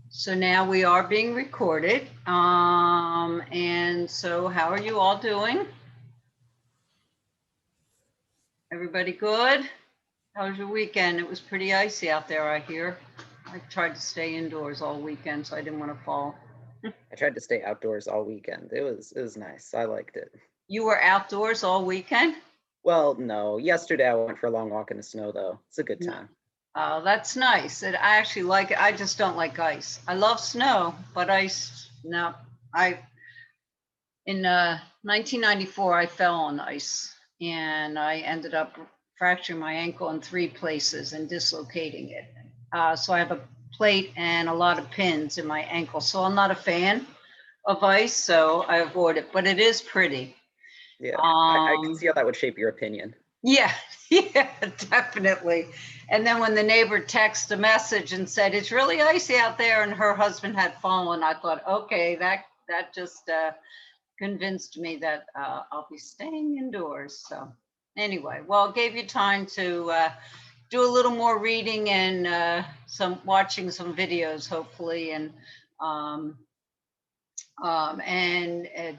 So now we are being recorded. And so how are you all doing? Everybody good? How was your weekend? It was pretty icy out there, I hear. I tried to stay indoors all weekend, so I didn't want to fall. I tried to stay outdoors all weekend. It was nice. I liked it. You were outdoors all weekend? Well, no. Yesterday I went for a long walk in the snow, though. It's a good time. Oh, that's nice. I actually like it. I just don't like ice. I love snow, but ice, no. In 1994, I fell on ice and I ended up fracturing my ankle in 3 places and dislocating it. So I have a plate and a lot of pins in my ankle. So I'm not a fan of ice, so I avoid it, but it is pretty. Yeah, I can see how that would shape your opinion. Yeah, yeah, definitely. And then when the neighbor texted a message and said, it's really icy out there, and her husband had fallen, I thought, okay, that just convinced me that I'll be staying indoors. So anyway, well, it gave you time to do a little more reading and watching some videos, hopefully, and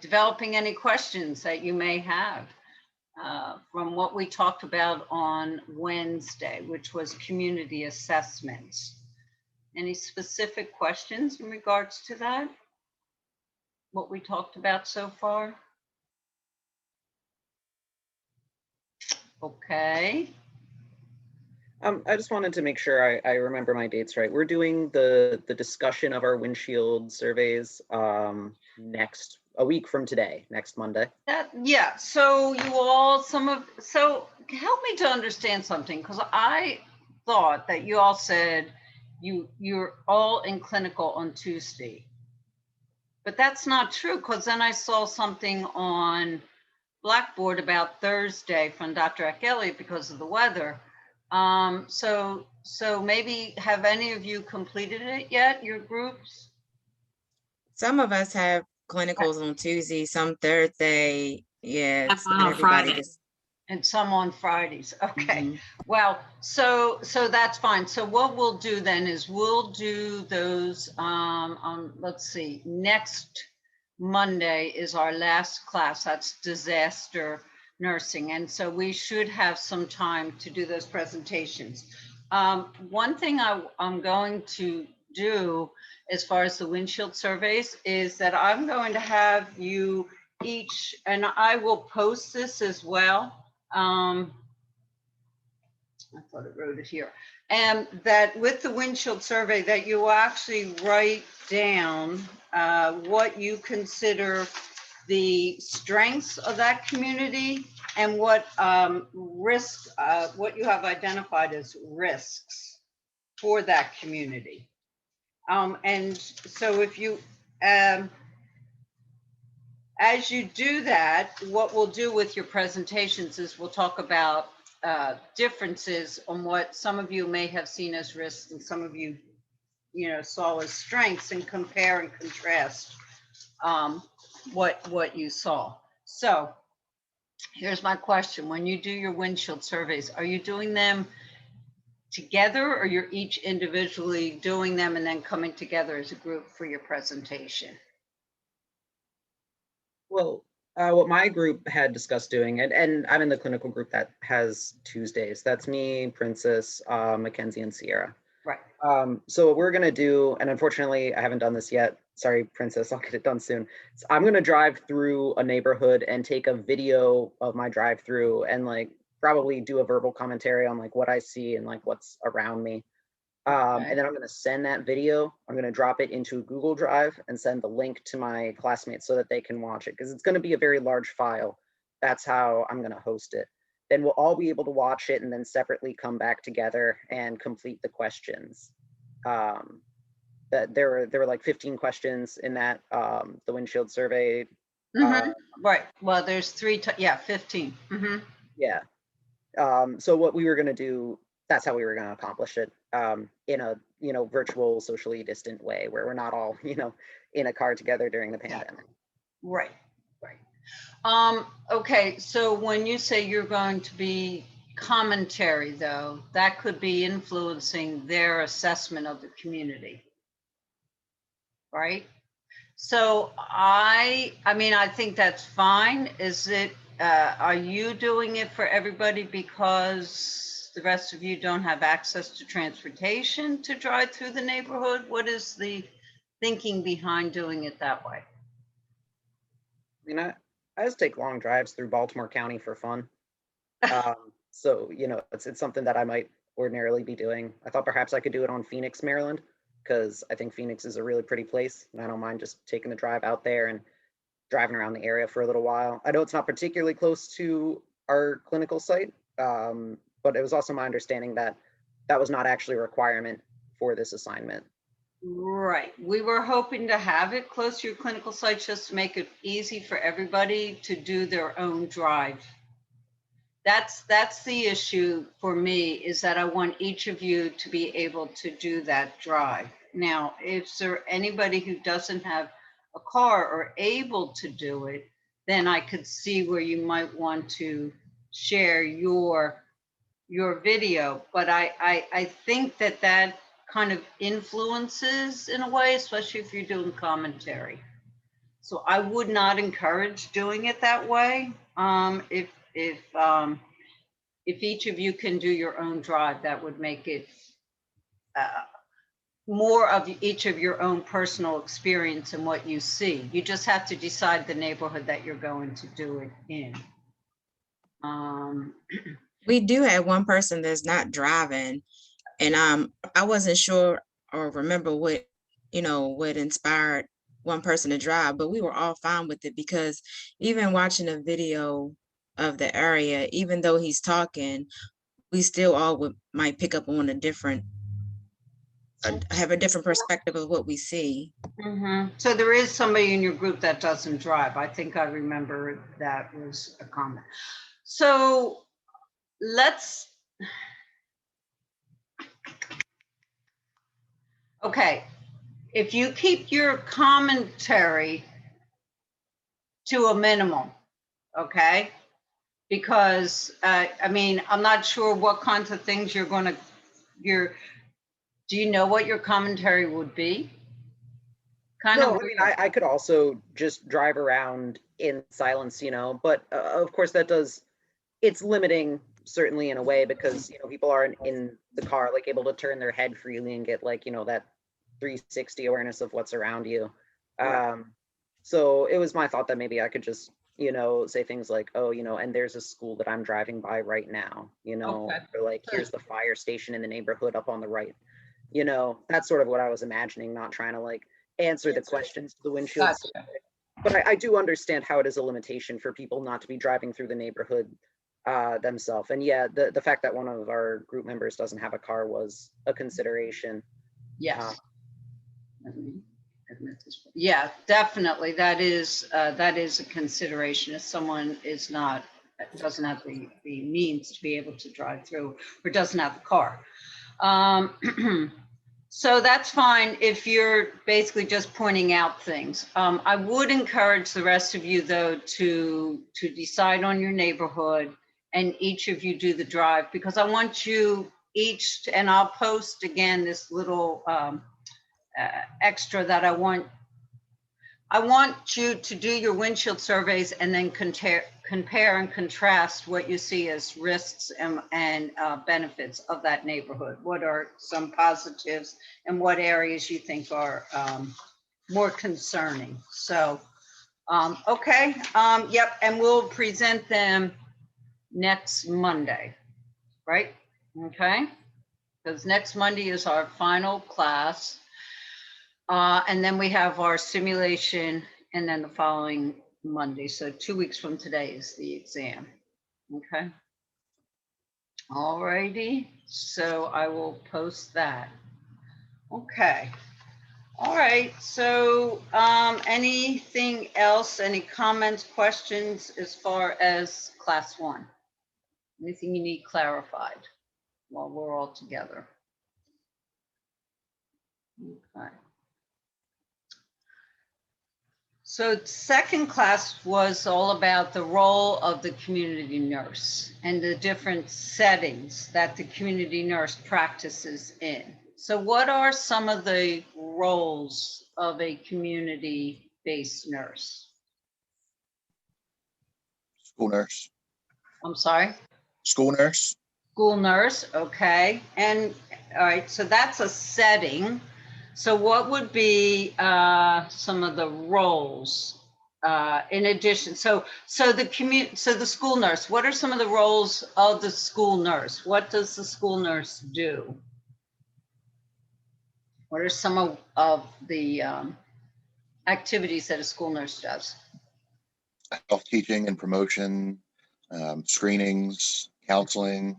developing any questions that you may have from what we talked about on Wednesday, which was community assessments. Any specific questions in regards to that? What we talked about so far? Okay. I just wanted to make sure I remember my dates right. We're doing the discussion of our windshield surveys a week from today, next Monday. Yeah. So you all, so help me to understand something, because I thought that you all said you're all in clinical on Tuesday, but that's not true, because then I saw something on Blackboard about Thursday from Dr. Akeli because of the weather. So maybe have any of you completed it yet, your groups? Some of us have clinicals on Tuesday, some Thursday. Yeah, it's Some not on everybody. Friday. And some on Fridays. Okay. Well, so that's fine. So what we'll do then is we'll do those let's see, next Monday is our last class. That's disaster nursing. And so we should have some time to do those presentations. One thing I'm going to do as far as the windshield surveys is that I'm going to have you each, and I will post this as well. I thought I wrote it here. And that with the windshield survey that you will actually write down what you consider the strengths of that community and what risks, what you have identified as risks for that community. And so if you, as you do that, what we'll do with your presentations is we'll talk about differences on what some of you may have seen as risks and some of you, saw as strengths, and compare and contrast what you saw. So here's my question. When you do your windshield surveys, are you doing them together, or you're each individually doing them and then coming together as a group for your presentation? Well, what my group had discussed doing, and I'm in the clinical group that has Tuesdays. That's me, Princess, Mackenzie, and Sierra. Right. So what we're gonna do, and unfortunately I haven't done this yet. Sorry, Princess, I'll get it done soon. So I'm gonna drive through a neighborhood and take a video of my drive through and probably do a verbal commentary on what I see and what's around me. Okay. And then I'm going to send that video. I'm going to drop it into a Google Drive and send the link to my classmates so that they can watch it, because it's going to be a very large file. That's how I'm going to host it. Then we'll all be able to watch it and then separately come back together and complete the questions. That there were like 15 questions in that the windshield survey. Right. Well, there's 15. Yeah. So what we were going to do, that's how we were going to accomplish it, in a virtual, socially distant way, where we're not all in a car together during the pandemic. Right. Okay, so when you say you're going to be commentary, though, that could be influencing their assessment of the community. Right? So I mean, I think that's fine. Is it, are you doing it for everybody because the rest of you don't have access to transportation to drive through the neighborhood? What is the thinking behind doing it that way? I mean, I just take long drives through Baltimore County for fun. So, you know, it's something that I might ordinarily be doing. I thought perhaps I could do it on Phoenix, Maryland, because I think Phoenix is a really pretty place, and I don't mind just taking the drive out there and driving around the area for a little while. I know it's not particularly close to our clinical site, but it was also my understanding that that was not actually a requirement for this assignment. Right. We were hoping to have it close to your clinical sites just to make it easy for everybody to do their own drive. That's the issue for me, is that I want each of you to be able to do that drive. Now, if there anybody who doesn't have a car or able to do it, then I could see where you might want to share your video. But I think that kind of influences in a way, especially if you're doing commentary. So I would not encourage doing it that way. If each of you can do your own drive, that would make it more of each of your own personal experience and what you see. You just have to decide the neighborhood that you're going to do it in. We do have one person that's not driving, and I wasn't sure or remember what, you know, what inspired one person to drive, but we were all fine with it, because even watching a video of the area, even though he's talking, we still all might pick up on a different, have a different perspective of what we see. So there is somebody in your group that doesn't drive. I think I remember that was a comment. So let's, okay, if you keep your commentary to a minimum, okay? Because I mean, I'm not sure what kinds of things you're gonna, do you know what your commentary would be? No, I mean, I could also just drive around in silence, you know, but of course that does, it's limiting certainly in a way, because, you know, people aren't in the car, like able to turn their head freely and get like, you know, that 360 awareness of what's around you. So it was my thought that maybe I could just, you know, say things like, oh, you know, and there's a school that I'm driving by right now, you know, or like, here's the fire station in the neighborhood up on the right. You know, that's sort of what I was imagining, not trying to like answer the questions to the windshield. Gotcha. But I do understand how it is a limitation for people not to be driving through the neighborhood themselves. And yeah, the fact that one of our group members doesn't have a car was a consideration. Yes. Yeah, definitely. That is a consideration if someone is not, doesn't have the means to be able to drive through or doesn't have the car. So that's fine if you're basically just pointing out things. I would encourage the rest of you, though, to decide on your neighborhood and each of you do the drive, because I want you each, and I'll post again this little extra that I want you to do your windshield surveys and then compare and contrast what you see as risks and benefits of that neighborhood. What are some positives and what areas you think are more concerning? So, okay, yep, and we'll present them next Monday, right? Okay, because next Monday is our final class. And then we have our simulation, and then the following Monday. So 2 weeks from today is the exam. Okay. All righty. So I will post that. Okay. All right. So anything else? Any comments, questions as far as class 1? Anything you need clarified while we're all together? Okay. So second class was all about the role of the community nurse and the different settings that the community nurse practices in. So what are some of the roles of a community-based nurse? School nurse. I'm sorry? School nurse. School nurse, okay. And, all right, so that's a setting. So what would be some of the roles in addition? So the school nurse, what are some of the roles of the school nurse? What does the school nurse do? What are some of the activities that a school nurse does? Health teaching and promotion, screenings, counseling,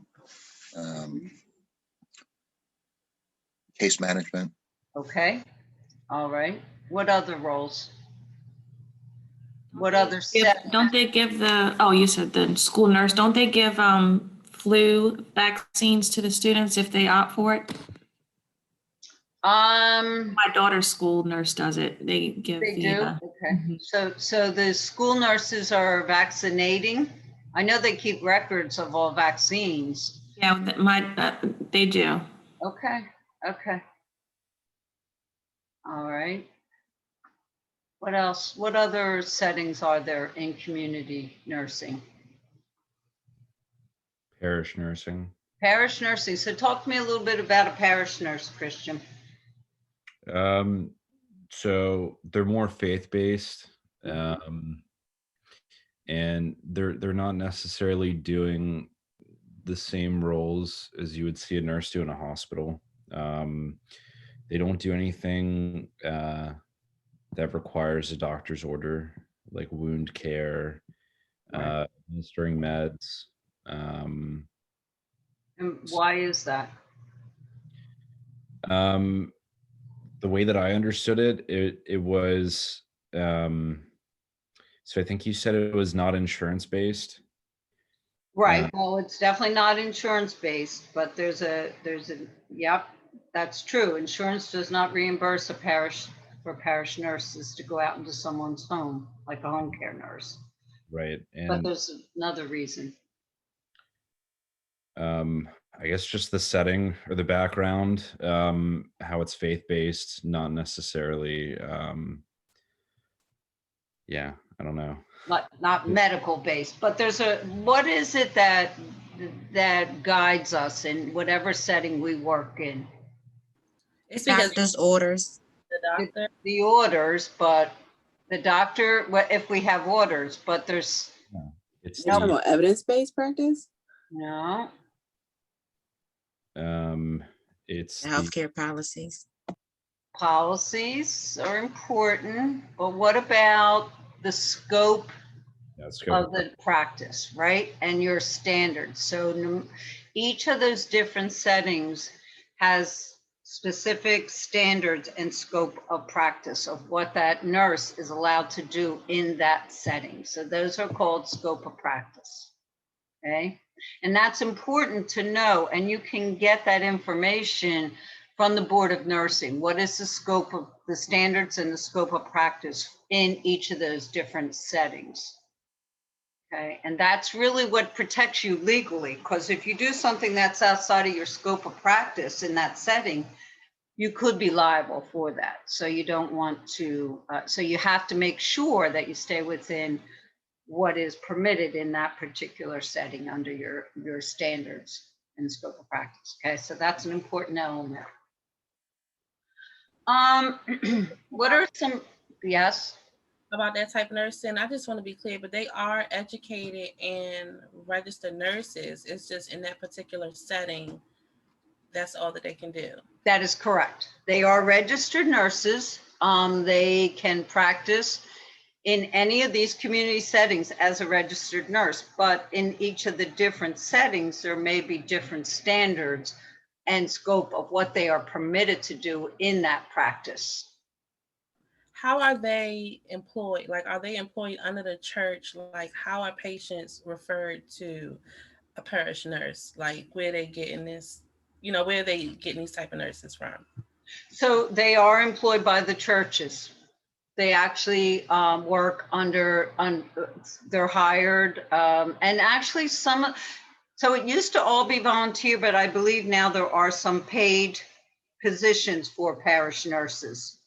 case management. Okay, all right. What other roles? What other Don't they give the, oh, you said the school nurse, don't they give flu vaccines to the students if they opt for it? My daughter's school nurse does it. They give They the, do? Okay. mhm. So the school nurses are vaccinating? I know they keep records of all vaccines. Yeah, they do. Okay, okay. All right. What else? What other settings are there in community nursing? Parish nursing. Parish nursing. So talk to me a little bit about a parish nurse, Christian. So they're more faith-based, and they're not necessarily doing the same roles as you would see a nurse do in a hospital. They don't do anything that requires a doctor's order, like wound care, Right. administering meds. And why is that? The way that I understood it, it was, so I think you said it was not insurance based. Right. Well, it's definitely not insurance based, but yep, that's true. Insurance does not reimburse for parish nurses to go out into someone's home, like a home care nurse. Right. But And there's another reason. I guess just the setting or the background, how it's faith-based, not necessarily, yeah, I don't know. Not medical based, but what is it that guides us in whatever setting we work in? It's because Doctor's orders. the doctor. The orders, but the doctor, if we have orders, but there's It's You're talking the, about evidence-based practice? no. it's The the, healthcare policies. Policies are important, but what about the scope yeah, scope of the practice, right? And your standards. So each of those different settings has specific standards and scope of practice of what that nurse is allowed to do in that setting. So those are called scope of practice. Okay. And that's important to know. And you can get that information from the Board of Nursing. What is the scope of the standards and the scope of practice in each of those different settings? Okay, and that's really what protects you legally, because if you do something that's outside of your scope of practice in that setting, you could be liable for that. So you don't want to, so you have to make sure that you stay within what is permitted in that particular setting under your standards and scope of practice. Okay, so that's an important element. What are some, yes? About that type of nursing, I just want to be clear, but they are educated and registered nurses. It's just in that particular setting, that's all that they can do. That is correct. They are registered nurses. They can practice in any of these community settings as a registered nurse, but in each of the different settings, there may be different standards and scope of what they are permitted to do in that practice. How are they employed? Like, are they employed under the church? Like, how are patients referred to a parish nurse? Like, where are they getting this, where are they getting these type of nurses from? So they are employed by the churches. They actually work they're hired, and actually so it used to all be volunteer, but I believe now there are some paid positions for parish nurses.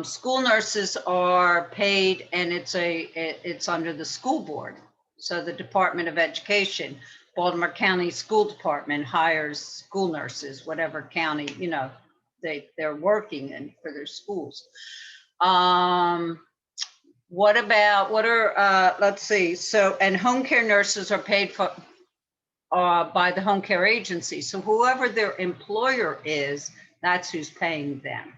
School nurses are paid, and it's under the school board. So the Department of Education, Baltimore County School Department hires school nurses, whatever county, they're working in for their schools. Let's see, so, and home care nurses are paid for by the home care agency. So whoever their employer is, that's who's paying them.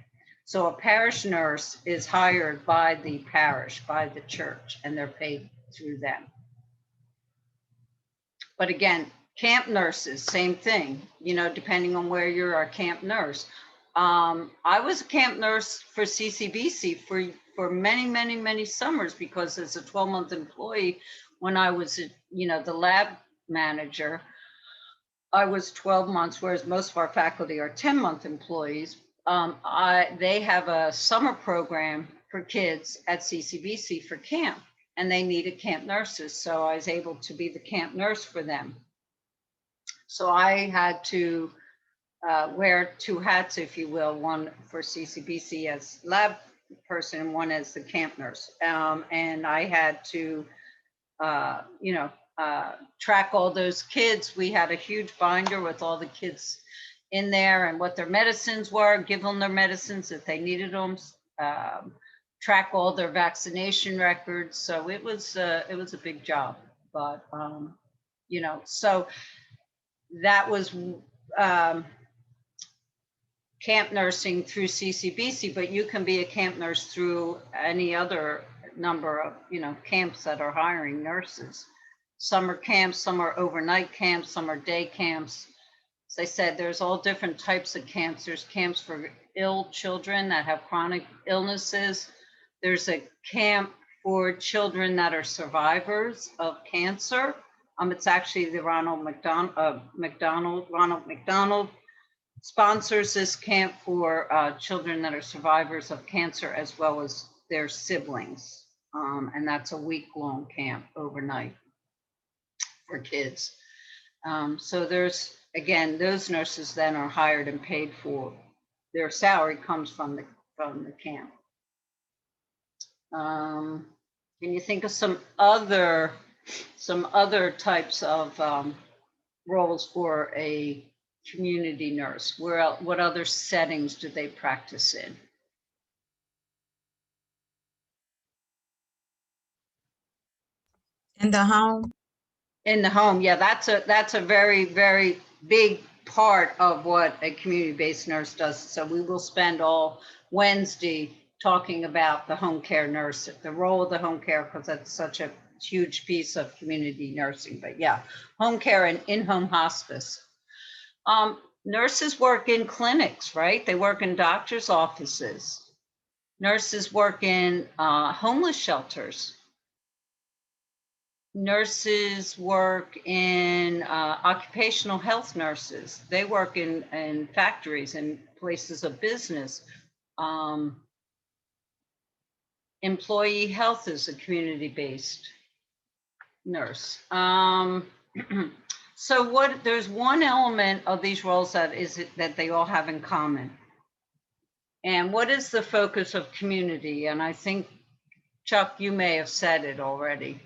So a parish nurse is hired by the parish, by the church, and they're paid through them. But again, camp nurses, same thing, depending on where you're a camp nurse. I was a camp nurse for CCBC for many, many, many summers, because as a 12-month employee, when I was, the lab manager, I was 12 months, whereas most of our faculty are 10-month employees. They have a summer program for kids at CCBC for camp, and they needed camp nurses. So I was able to be the camp nurse for them. So I had to wear two hats, if you will, one for CCBC as lab person and one as the camp nurse. And I had to, track all those kids. We had a huge binder with all the kids in there and what their medicines were, give them their medicines if they needed them, track all their vaccination records. So it was a big job, but so that was camp nursing through CCBC, but you can be a camp nurse through any other number of camps that are hiring nurses. Some are camps, some are overnight camps, some are day camps. As I said, there's all different types of camps. There's camps for ill children that have chronic illnesses. There's a camp for children that are survivors of cancer. It's actually the Ronald McDonald sponsors this camp for children that are survivors of cancer, as well as their siblings. And that's a week-long camp overnight for kids. So there's, again, those nurses then are hired and paid for. Their salary comes from the camp. Can you think of some other types of roles for a community nurse? What other settings do they practice in? In the home? In the home, yeah, that's a very, very big part of what a community-based nurse does. So we will spend all Wednesday talking about the home care nurse, the role of the home care, because that's such a huge piece of community nursing. But yeah, home care and in-home hospice. Nurses work in clinics, right? They work in doctors' offices. Nurses work in homeless shelters. Nurses work in occupational health nurses. They work in factories and places of business. Employee health is a community-based nurse. So there's one element of these roles that they all have in common. And what is the focus of community? And I think, Chuck, you may have said it already.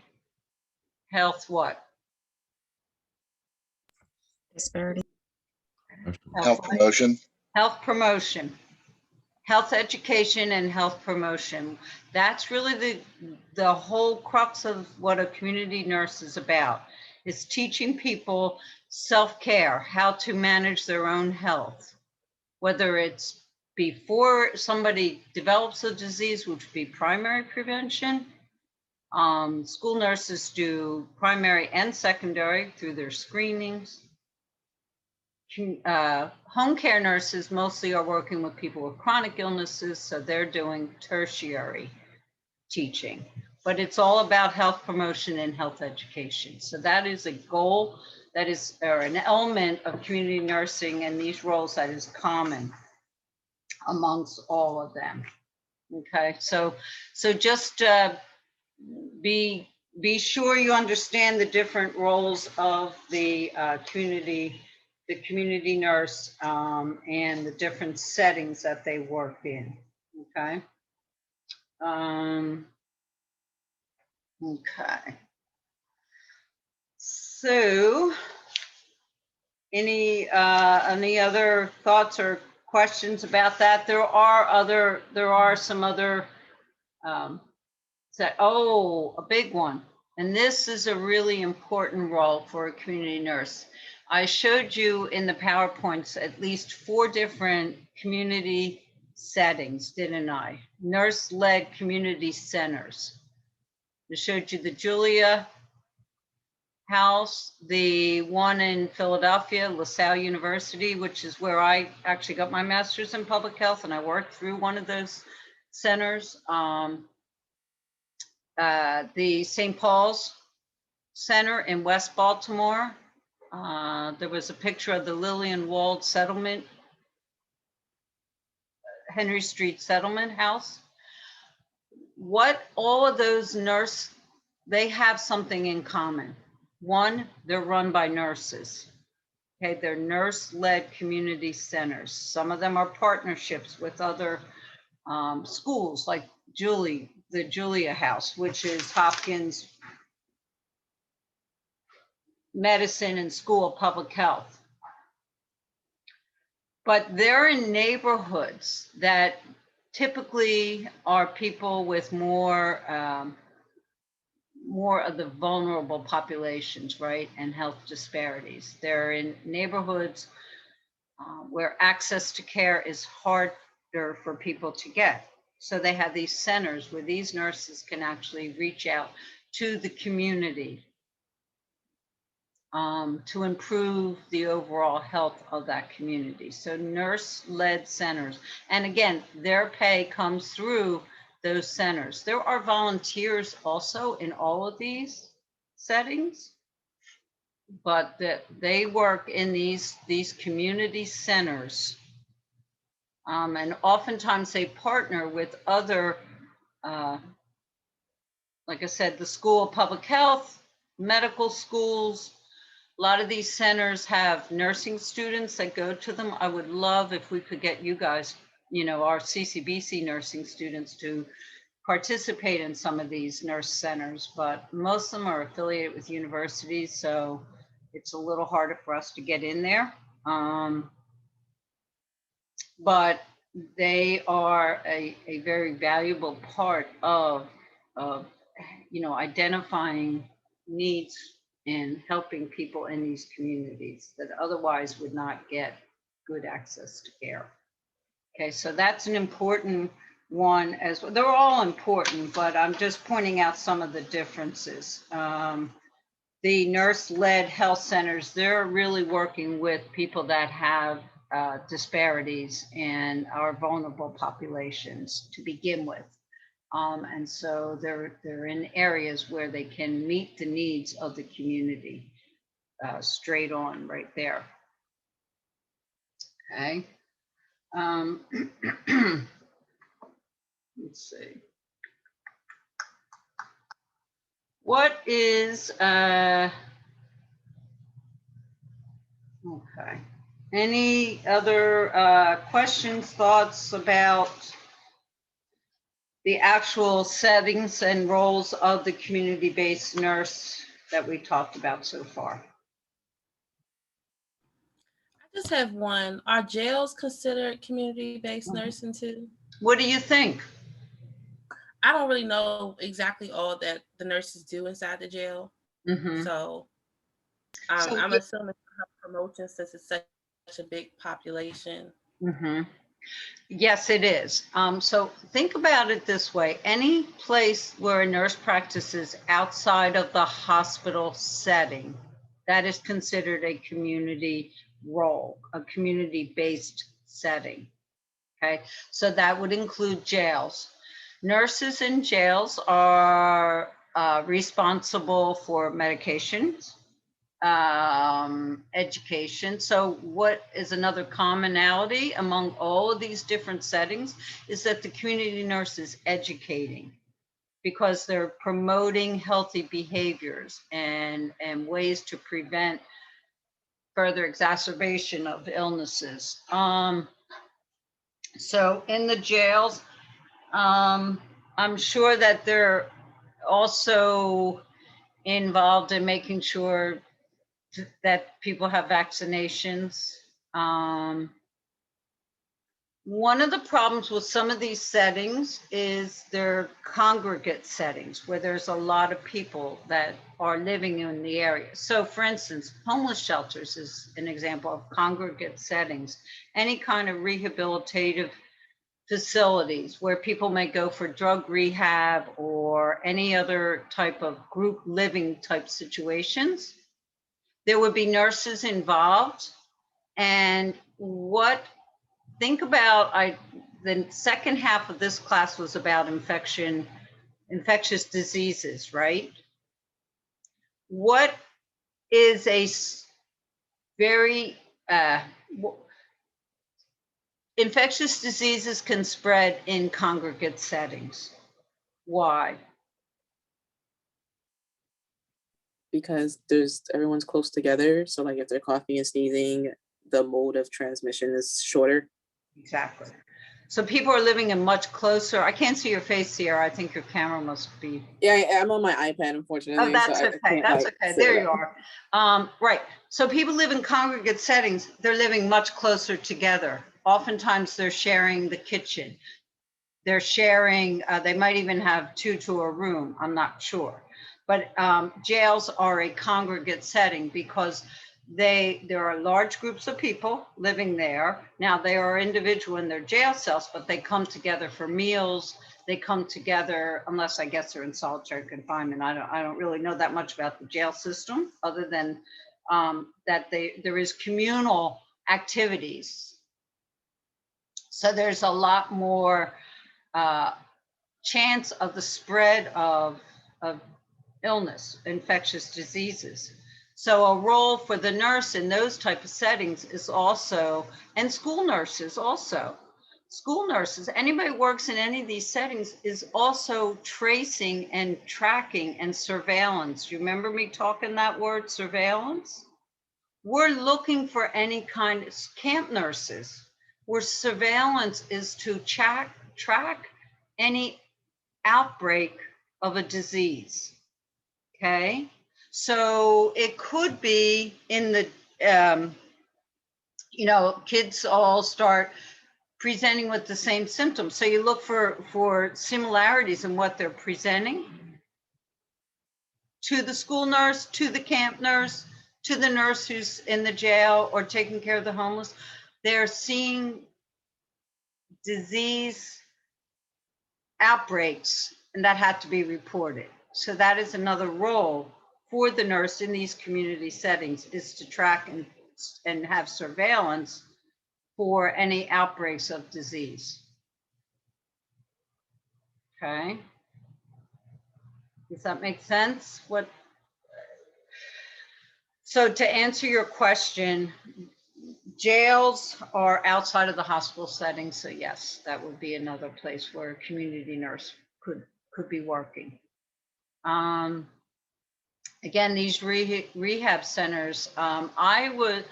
Health what? Disparity. Health promotion. Health promotion. Health education and health promotion. That's really the whole crux of what a community nurse is about. It's teaching people self-care, how to manage their own health, whether it's before somebody develops a disease, which would be primary prevention. School nurses do primary and secondary through their screenings. Home care nurses mostly are working with people with chronic illnesses, so they're doing tertiary teaching. But it's all about health promotion and health education. So that is a goal, or an element of community nursing and these roles that is common amongst all of them. Okay, so just be sure you understand the different roles of the community nurse, and the different settings that they work in. Okay. Okay. So, any other thoughts or questions about that? There are some other, a big one. And this is a really important role for a community nurse. I showed you in the PowerPoints at least 4 different community settings, didn't I? Nurse-led community centers. I showed you the Julia House, the one in Philadelphia, LaSalle University, which is where I actually got my master's in public health, and I worked through one of those centers. The St. Paul's Center in West Baltimore. There was a picture of the Lillian Wald Settlement, Henry Street Settlement House. What all of those they have something in common. One, they're run by nurses. Okay, they're nurse-led community centers. Some of them are partnerships with other schools, like the Julia House, which is Hopkins Medicine and School of Public Health. But they're in neighborhoods that typically are people with more of the vulnerable populations, right? And health disparities. They're in neighborhoods where access to care is harder for people to get. So they have these centers where these nurses can actually reach out to the community to improve the overall health of that community. So nurse-led centers. And again, their pay comes through those centers. There are volunteers also in all of these settings, but they work in these community centers. And oftentimes they partner with other, like I said, the School of Public Health, medical schools. A lot of these centers have nursing students that go to them. I would love if we could get you guys, our CCBC nursing students to participate in some of these nurse centers, but most of them are affiliated with universities, so it's a little harder for us to get in there. But they are a very valuable part of identifying needs and helping people in these communities that otherwise would not get good access to care. Okay, so that's an important one as well. They're all important, but I'm just pointing out some of the differences. The nurse-led health centers, they're really working with people that have disparities and are vulnerable populations to begin with. And so they're in areas where they can meet the needs of the community straight on right there. Okay. Let's see. What is, okay. Any other questions, thoughts about the actual settings and roles of the community-based nurse that we talked about so far? I just have one. Are jails considered community-based nursing too? What do you think? I don't really know exactly all that the nurses do inside the jail. Mm-hmm. So I'm assuming promotions since it's such a big population. Mm-hmm. Yes, it is. So think about it this way. Any place where a nurse practices outside of the hospital setting, that is considered a community role, a community-based setting. Okay, so that would include jails. Nurses in jails are responsible for medications, education. So what is another commonality among all of these different settings is that the community nurse is educating, because they're promoting healthy behaviors and ways to prevent further exacerbation of illnesses. So in the jails, I'm sure that they're also involved in making sure that people have vaccinations. One of the problems with some of these settings is they're congregate settings where there's a lot of people that are living in the area. So for instance, homeless shelters is an example of congregate settings. Any kind of rehabilitative facilities where people may go for drug rehab or any other type of group living type situations. There would be nurses involved. And think about, the second half of this class was about infectious diseases, right? What is infectious diseases can spread in congregate settings. Why? Because everyone's close together. So like if they're coughing and sneezing, the mode of transmission is shorter. Exactly. So people are living in much closer. I can't see your face, Sierra. I think your camera must be. Yeah, I'm on my iPad, unfortunately. Oh, that's so okay. That's okay. There you are. Right. So people live in congregate settings. They're living much closer together. Oftentimes they're sharing the kitchen. They're sharing, they might even have two to a room. I'm not sure. But jails are a congregate setting because there are large groups of people living there. Now they are individual in their jail cells, but they come together for meals. They come together, unless I guess they're in solitary confinement. I don't really know that much about the jail system, other than that there is communal activities. So there's a lot more chance of the spread of illness, infectious diseases. So a role for the nurse in those type of settings is also, and school nurses also. School nurses, anybody who works in any of these settings is also tracing and tracking and surveillance. You remember me talking that word, surveillance? We're looking for any kind of camp nurses, where surveillance is to track any outbreak of a disease. Okay, so it could be in the, kids all start presenting with the same symptoms. So you look for similarities in what they're presenting to the school nurse, to the camp nurse, to the nurse who's in the jail or taking care of the homeless. They're seeing disease outbreaks, and that had to be reported. So that is another role for the nurse in these community settings, is to track and have surveillance for any outbreaks of disease. Okay. Does that make sense? So to answer your question, jails are outside of the hospital setting. So yes, that would be another place where a community nurse could be working. Again, these rehab centers, I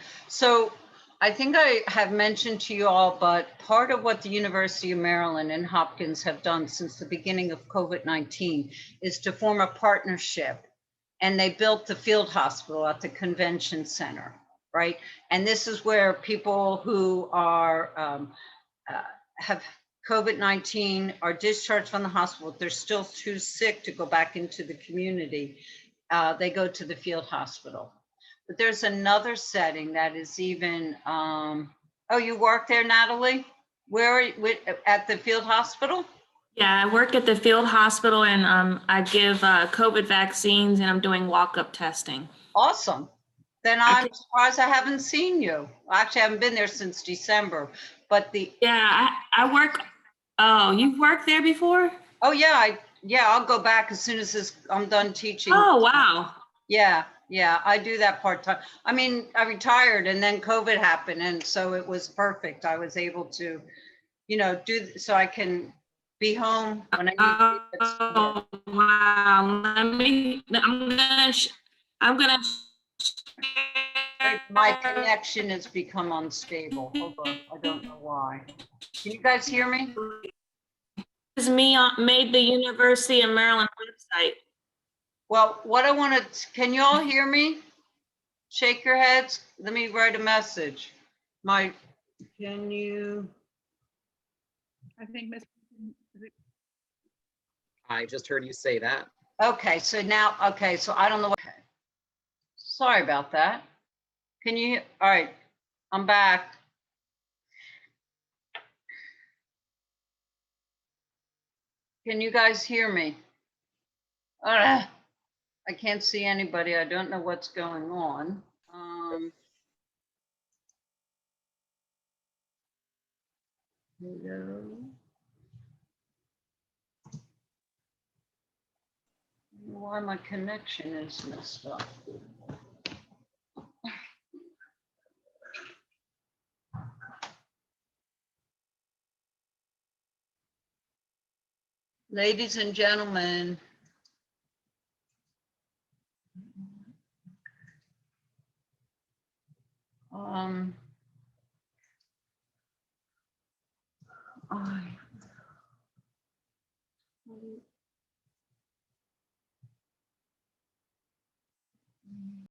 think I have mentioned to you all, but part of what the University of Maryland and Hopkins have done since the beginning of COVID-19 is to form a partnership, and they built the field hospital at the convention center, right? And this is where people who are have COVID-19 are discharged from the hospital. They're still too sick to go back into the community. They go to the field hospital. But there's another setting that is even, oh, you work there, Natalie? Where are you, at the field hospital? Yeah, I work at the field hospital, and I give COVID vaccines, and I'm doing walk-up testing. Awesome. Then I'm surprised I haven't seen you. Actually, I haven't been there since December, but Yeah, I work, oh, you've worked there before? Oh yeah, I'll go back as soon as I'm done teaching. Oh, wow. Yeah, Yeah, I do that part-time. I mean, I retired and then COVID happened, and so it was perfect. I was able to, so I can be home when I need to be at school. Oh, wow. I'm gonna Wait, my connection has become unstable. Hold on, I don't know why. Can you guys hear me? This is me made the University of Maryland website. Well, what I want to, can you all hear me? Shake your heads. Let me write a message. Can you? I think Miss. I just heard you say that. Okay, so now, okay, so I don't know. Okay. Sorry about that. Can you, all right, I'm back. Can you guys hear me? I can't see anybody. I don't know what's going on. Hello? Why my connection is messed up. Ladies and gentlemen. I